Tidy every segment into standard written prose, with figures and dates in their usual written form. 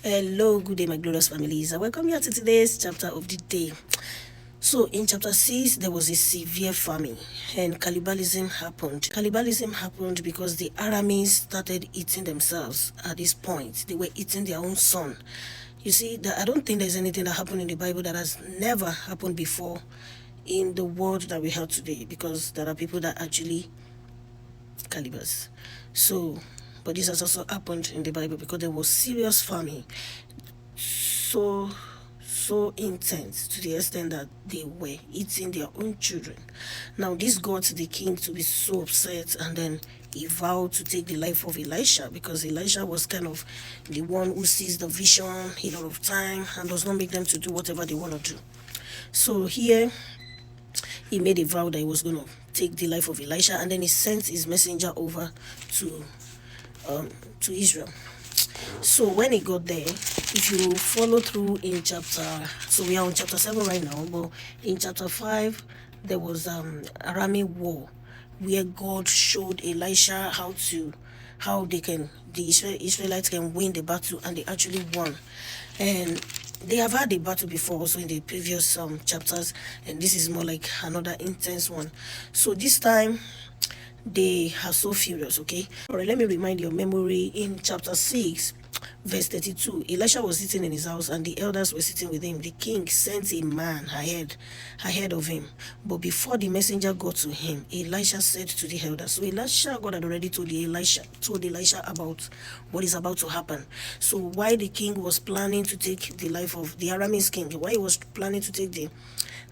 Hello, good day, my glorious families. I welcome you to today's chapter of the day. So, in chapter 6, there was a severe famine and cannibalism happened. Cannibalism happened because the Arameans started eating themselves at this point. They were eating their own son. You see, I don't think there's anything that happened in the Bible that has never happened before in the world that we have today, because there are people that actually cannibals. So, but this has also happened in the Bible because there was serious famine, so intense to the extent that they were eating their own children. Now this got the king to be so upset, and then he vowed to take the life of Elisha, because Elisha was kind of the one who sees the vision a lot of time and does not make them to do whatever they want to do. So here he made a vow that he was going to take the life of Elisha, and then he sent his messenger over to Israel. So when he got there, if you follow through in chapter, so we are on chapter 7 right now, but in chapter 5 there was Aramean war, where God showed Elisha how the Israelites can win the battle, and they actually won. And they have had a battle before also in the previous chapters, and this is more like another intense one. So this time they are so furious. Okay, all right, let me remind your memory. In chapter 6 verse 32, Elisha was sitting in his house and the elders were sitting with him. The king sent a man ahead of him, but before the messenger got to him, Elisha said to the elders. So Elisha, God had already told Elisha about what is about to happen. So why the king was planning to take the life of the Aramean king, why he was planning to take the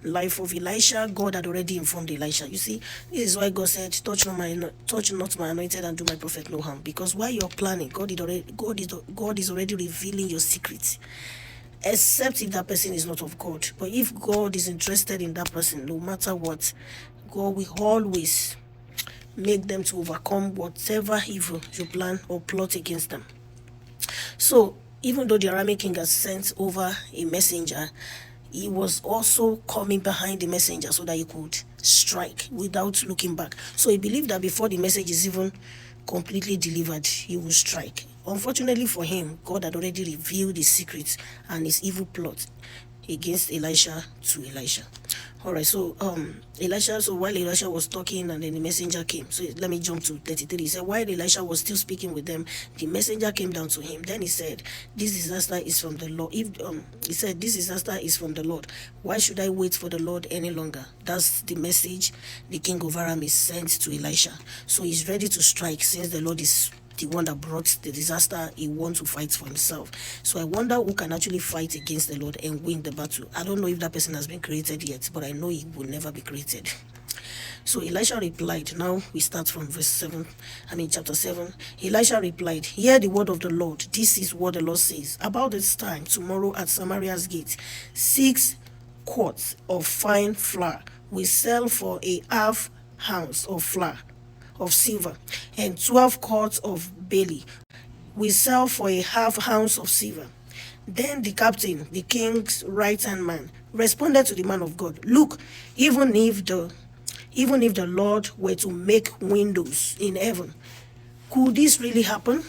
life of Elisha, God had already informed Elisha. You see, this is why God said, touch not my anointed and do my prophet no harm. Because while you're planning, God is already revealing your secrets. Except if that person is not of God. But if God is interested in that person, no matter what, God will always make them to overcome whatever evil you plan or plot against them. So even though the Aramean king has sent over a messenger, he was also coming behind the messenger so that he could strike without looking back. So he believed that before the message is even completely delivered, he will strike. Unfortunately for him, God had already revealed his secrets and his evil plot against Elisha to Elisha. All right, so while Elisha was talking, and then the messenger came. So let me jump to 33. He said, while Elisha was still speaking with them, the messenger came down to him. Then he said, this disaster is from the Lord. This disaster is from the Lord. Why should I wait for the Lord any longer? That's the message the king of Aram is sent to Elisha. So he's ready to strike, since the Lord is the one that brought the disaster. He wants to fight for himself. So I wonder who can actually fight against the Lord and win the battle. I don't know if that person has been created yet, but I know he will never be created. So Elisha replied. Now we start from chapter 7. Elisha replied, hear the word of the Lord. This is what the Lord says. About this time tomorrow at Samaria's gate, 6 quarts of fine flour will sell for a half ounce of flour of silver, and 12 quarts of barley will sell for a half ounce of silver. Then the captain, the king's right-hand man, responded to the man of God, look, even if the Lord were to make windows in heaven, could this really happen?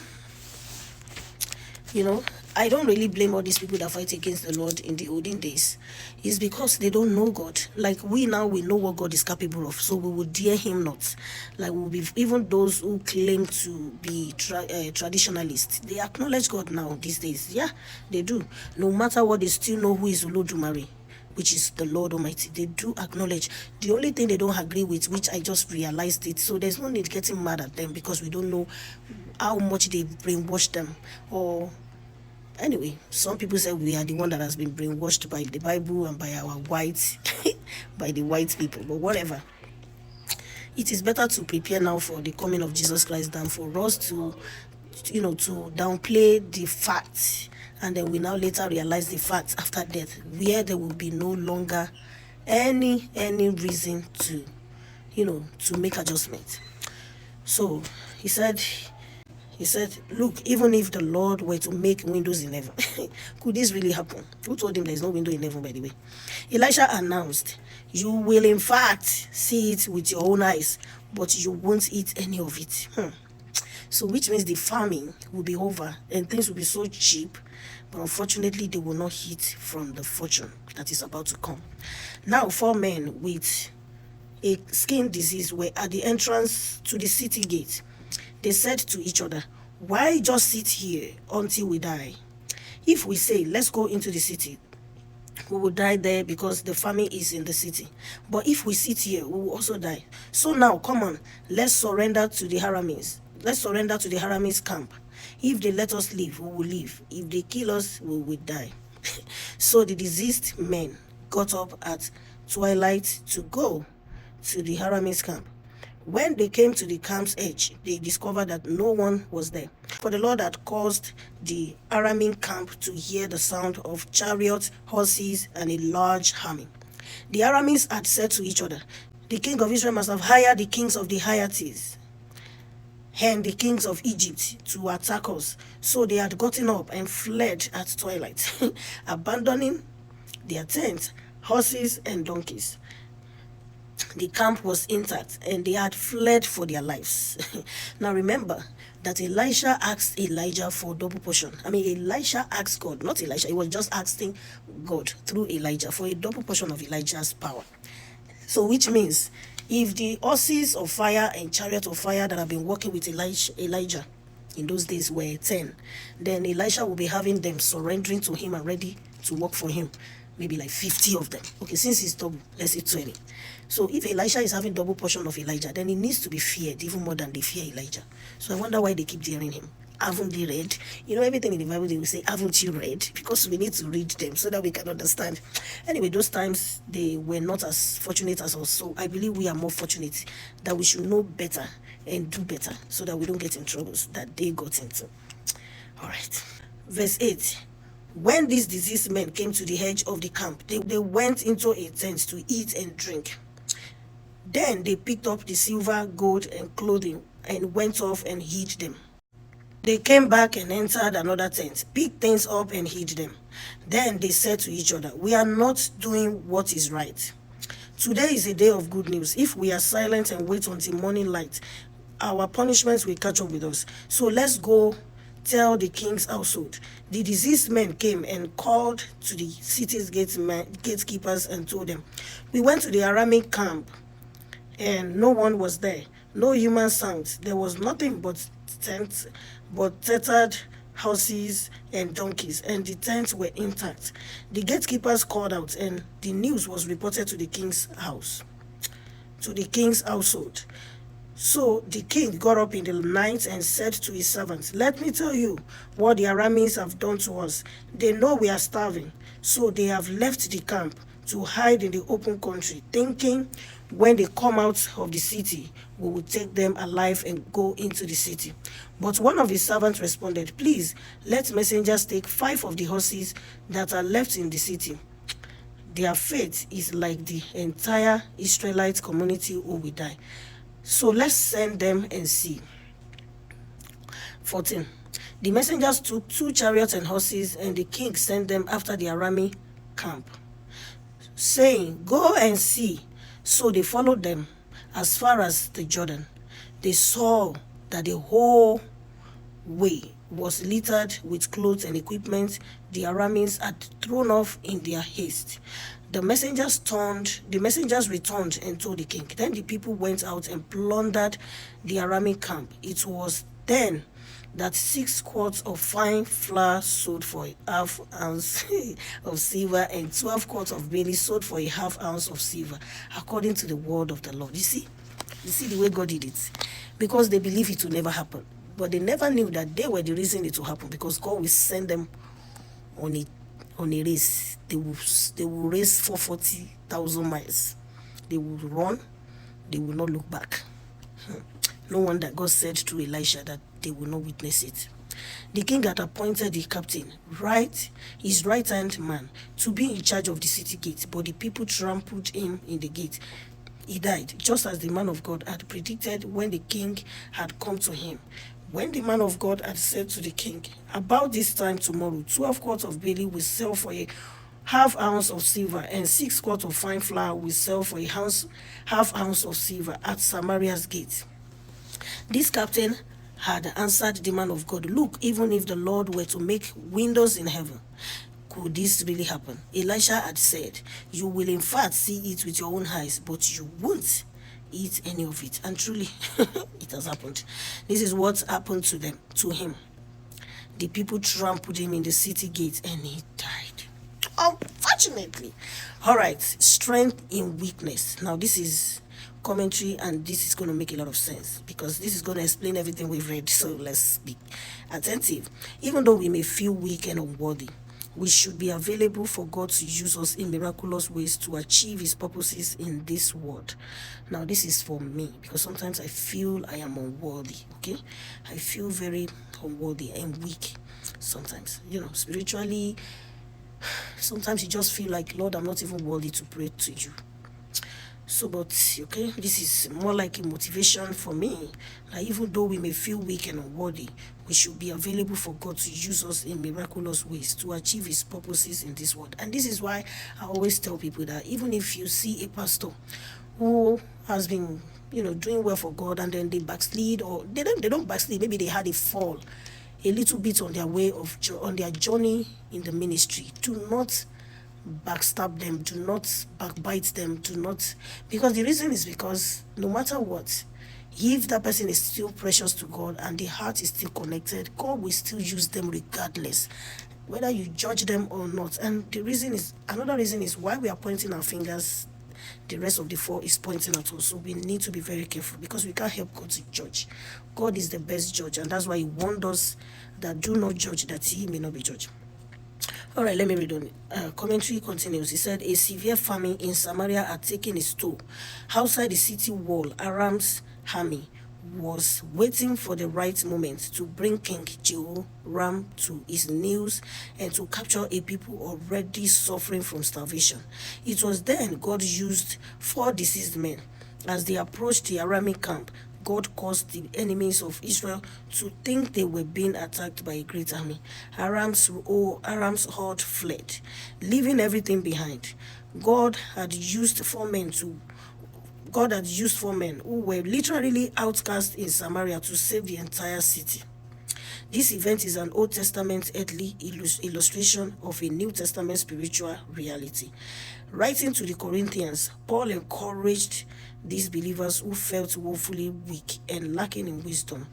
I don't really blame all these people that fight against the Lord in the olden days. It's because they don't know God. Like we know what God is capable of, so we will dare him not. Like we'll be, even those who claim to be traditionalists, they acknowledge God now these days. Yeah, they do. No matter what, they still know who is Olodumare, which is the Lord Almighty. They do acknowledge. The only thing they don't agree with, which I just realized it, so there's no need getting mad at them, because we don't know how much they brainwash them. Or anyway, some people say we are the one that has been brainwashed by the Bible and by our white by the white people. But whatever, it is better to prepare now for the coming of Jesus Christ than for us to downplay the facts, and then we now later realize the facts after death, where there will be no longer any reason to make adjustment. So he said, look, even if the Lord were to make windows in heaven, could this really happen? Who told him there's no window in heaven, by the way? Elisha announced, you will in fact see it with your own eyes, but you won't eat any of it. So which means the famine will be over and things will be so cheap, but unfortunately they will not hit from the fortune that is about to come. Now 4 men with a skin disease were at the entrance to the city gate. They said to each other, "Why just sit here until we die? If we say, 'Let's go into the city,' we will die there because the famine is in the city. But if we sit here, we will also die. So now, come on, let's surrender to the Haramis. Let's surrender to the Haramis camp. If they let us live, we will live. If they kill us, we will die." So the diseased men got up at twilight to go to the Haramis camp. When they came to the camp's edge, they discovered that no one was there. For the Lord had caused the Aramean camp to hear the sound of chariots, horses, and a large army. The Arameans had said to each other, "The king of Israel must have hired the kings of the Hittites and the kings of Egypt to attack us." So they had gotten up and fled at twilight, abandoning their tents, horses, and donkeys. The camp was intact and they had fled for their lives. Now remember that Elisha asked Elijah for double portion. Elisha asked God, not Elisha, he was just asking God through Elijah for a double portion of Elijah's power. So which means if the horses of fire and chariot of fire that have been working with Elijah in those days were 10, then Elisha will be having them surrendering to him and ready to work for him. Maybe like 50 of them. Okay, since he's double, let's say 20. So if Elisha is having double portion of Elijah, then he needs to be feared even more than they fear Elijah. So I wonder why they keep daring him. Haven't they read? Everything in the Bible they will say, "Haven't you read?" Because we need to read them so that we can understand. Anyway, those times they were not as fortunate as us. So I believe we are more fortunate that we should know better and do better so that we don't get in troubles that they got into. All right. Verse 8. When these diseased men came to the edge of the camp, they went into a tent to eat and drink. Then they picked up the silver, gold, and clothing and went off and hid them. They came back and entered another tent, picked things up and hid them. Then they said to each other, "We are not doing what is right. Today is a day of good news. If we are silent and wait until morning light, our punishments will catch up with us. So let's go tell the king's household." The diseased men came and called to the city's gatekeepers and told them, "We went to the Aramic camp and no one was there. No human sound. There was nothing but tents, but tattered houses and donkeys, and the tents were intact." The gatekeepers called out, and the news was reported to the king's household. So the king got up in the night and said to his servants, "Let me tell you what the Arameans have done to us. They know we are starving, so they have left the camp to hide in the open country, thinking when they come out of the city, we will take them alive and go into the city." But one of his servants responded, "Please, let messengers take 5 of the horses that are left in the city. Their fate is like the entire Israelite community who will die. So let's send them and see." 14. The messengers took 2 chariots and horses, and the king sent them after the Arami camp, saying, "Go and see." So they followed them as far as the Jordan. They saw that the whole way was littered with clothes and equipment the Arameans had thrown off in their haste. The messengers returned and told the king. Then the people went out and plundered the Aramic camp. It was then that 6 quarts of fine flour sold for a half ounce of silver, and 12 quarts of barley sold for a half ounce of silver, according to the word of the Lord. You see the way God did it, because they believe it will never happen, but they never knew that they were the reason it will happen, because God will send them on a race. They will race for 40,000 miles. They will run. They will not look back. No wonder God said through Elisha that they will not witness it. The king had appointed the captain, his right-hand man, to be in charge of the city gate, but the people trampled him in the gate. He died, just as the man of God had predicted when the king had come to him. When the man of God had said to the king, "About this time tomorrow, 12 quarts of barley will sell for a half ounce of silver, and 6 quarts of fine flour will sell for a half ounce of silver at Samaria's gate." This captain had answered the man of God, look, even if the Lord were to make windows in heaven, could this really happen? Elisha had said, you will in fact see it with your own eyes, but you won't eat any of it. And truly, it has happened. This is what happened to him. The people trampled him in the city gate and he died. Unfortunately. All right, strength in weakness. Now, this is commentary and this is going to make a lot of sense because this is going to explain everything we've read. So let's be attentive. Even though we may feel weak and unworthy, we should be available for God to use us in miraculous ways to achieve his purposes in this world. Now, this is for me because sometimes I feel I am unworthy, okay? I feel very unworthy and weak sometimes, spiritually. Sometimes you just feel like, Lord, I'm not even worthy to pray to you. So, but, okay, this is more like a motivation for me. That even though we may feel weak and unworthy, we should be available for God to use us in miraculous ways to achieve his purposes in this world. And this is why I always tell people that even if you see a pastor who has been, doing well for God and then they backslid, or they don't backslid, maybe they had a fall a little bit on their journey in the ministry, do not backstab them, do not backbite them, because the reason is because no matter what, if that person is still precious to God and the heart is still connected, God will still use them regardless, whether you judge them or not. And another reason is why we are pointing our fingers. The rest of the four is pointing at us. So we need to be very careful because we can't help God to judge. God is the best judge, and that's why he warned us that do not judge, that he may not be judged. All right, let me read on. Commentary continues. He said, a severe famine in Samaria had taken its toll. Outside the city wall, Aram's army was waiting for the right moment to bring King Jehoram to his knees and to capture a people already suffering from starvation. It was then God used 4 deceased men. As they approached the Aramic camp, God caused the enemies of Israel to think they were being attacked by a great army. Aram's horde fled, leaving everything behind. God had used 4 men who were literally outcast in Samaria to save the entire city. This event is an Old Testament earthly illustration of a New Testament spiritual reality. Writing to the Corinthians, Paul encouraged these believers who felt woefully weak and lacking in wisdom.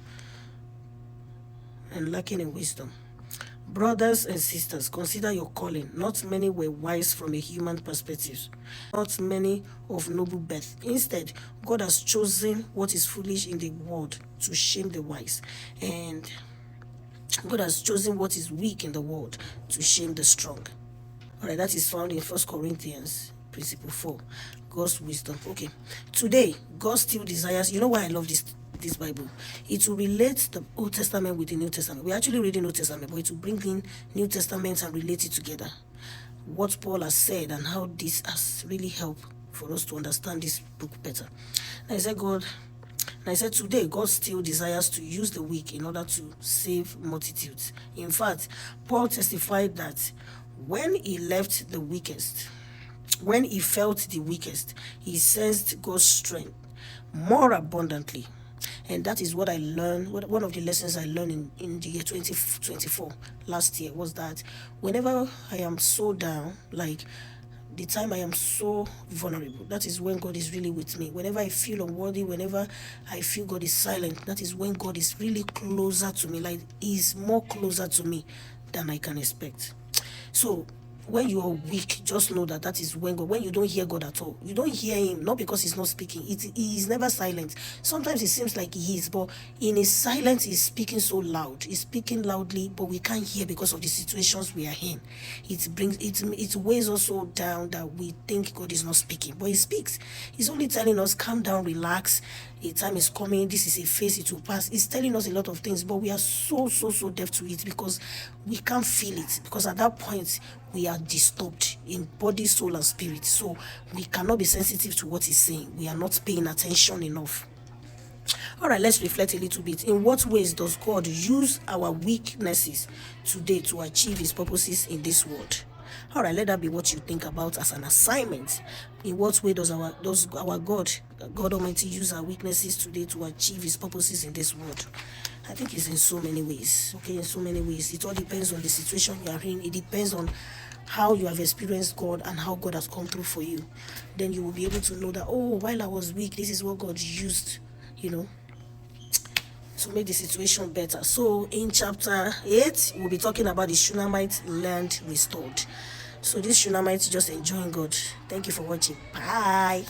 Brothers and sisters, consider your calling. Not many were wise from a human perspective, not many of noble birth. Instead, God has chosen what is foolish in the world to shame the wise, and God has chosen what is weak in the world to shame the strong. All right, that is found in 1 Corinthians, principle 4, God's wisdom. Okay, today, God still desires, you know why I love this Bible? It will relate the Old Testament with the New Testament. We're actually reading Old Testament, but it will bring in New Testament and relate it together. What Paul has said and how this has really helped for us to understand this book better. And I said today, God still desires to use the weak in order to save multitudes. In fact, Paul testified that when he felt the weakest, he sensed God's strength more abundantly. And that is what I learned. One of the lessons I learned in the year 2024, last year, was that whenever I am so down, like the time I am so vulnerable, that is when God is really with me. Whenever I feel unworthy, whenever I feel God is silent, that is when God is really closer to me, like he's more closer to me than I can expect. So when you are weak, just know that is when God, when you don't hear God at all, you don't hear him, not because he's not speaking. He is never silent. Sometimes it seems like he is, but in his silence, he's speaking so loud. He's speaking loudly, but we can't hear because of the situations we are in. It weighs us so down that we think God is not speaking, but he speaks. He's only telling us, calm down, relax. A time is coming, this is a phase, it will pass. He's telling us a lot of things, but we are so deaf to it because we can't feel it. Because at that point, we are disturbed in body, soul, and spirit. So we cannot be sensitive to what he's saying. We are not paying attention enough. All right, let's reflect a little bit. In what ways does God use our weaknesses today to achieve his purposes in this world? All right, let that be what you think about as an assignment. In what way does our God Almighty use our weaknesses today to achieve His purposes in this world? I think it's in so many ways. Okay, in so many ways. It all depends on the situation you are in. It depends on how you have experienced God and how God has come through for you. Then you will be able to know that, oh, while I was weak, this is what God used, to make the situation better. So in chapter 8, we'll be talking about the Shunammite land restored. So this Shunammite just enjoying God. Thank you for watching. Bye.